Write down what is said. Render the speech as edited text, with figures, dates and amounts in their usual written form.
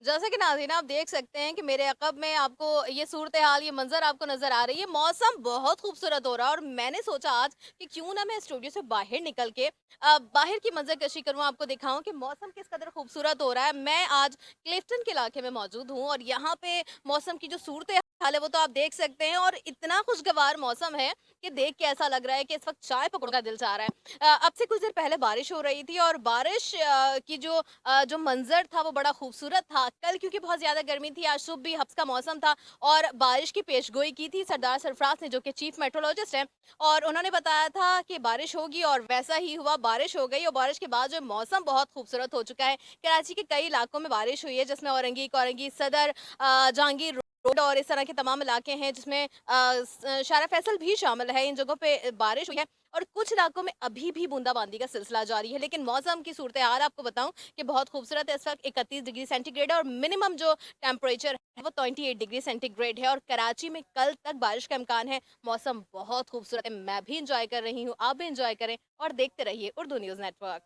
जैसे कि नाज़रीन आप देख सकते हैं कि मेरे अक़ब में आपको ये सूरत-ए-हाल, ये मंज़र आपको नज़र आ रही है। मौसम बहुत खूबसूरत हो रहा है और मैंने सोचा आज कि क्यों ना मैं स्टूडियो से बाहर निकल के बाहर की मंज़रकशी करूँ, आपको दिखाऊँ कि मौसम किस कदर खूबसूरत हो रहा है। मैं आज क्लिफ्टन के इलाके में मौजूद हूँ और यहाँ पे मौसम की जो सूरत-ए-हाल है वो तो आप देख सकते हैं और इतना खुशगवार मौसम है कि देख के ऐसा लग रहा है कि इस वक़्त चाय पकौड़ों का दिल चाह रहा है। अब से कुछ देर पहले बारिश हो रही थी और बारिश की जो मंज़र था वो बड़ा खूबसूरत था। कल क्योंकि बहुत ज़्यादा गर्मी थी, आज सुबह भी हब्स का मौसम था और बारिश की पेशगोई की थी सरदार सरफराज ने, जो कि चीफ मेट्रोलॉजिस्ट हैं, और उन्होंने बताया था कि बारिश होगी और वैसा ही हुआ, बारिश हो गई और बारिश के बाद जो मौसम बहुत खूबसूरत हो चुका है। कराची के कई इलाकों में बारिश हुई है जिसमें औरंगी, सदर, जहांगीर रोड और इस तरह के तमाम इलाके हैं जिसमें शारा फैसल भी शामिल है। इन जगहों पे बारिश हुई है और कुछ इलाकों में अभी भी बूंदाबांदी का सिलसिला जारी है। लेकिन मौसम की सूरत-ए-हाल आपको बताऊँ कि बहुत खूबसूरत है। इस वक़्त 31 डिग्री सेंटीग्रेड है और मिनिमम जो टेम्परेचर है वो 28 डिग्री सेंटीग्रेड है और कराची में कल तक बारिश का इम्कान है। मौसम बहुत खूबसूरत है। मैं भी एन्जॉय कर रही हूँ, आप भी एन्जॉय करें और देखते रहिए उर्दू न्यूज़ नेटवर्क।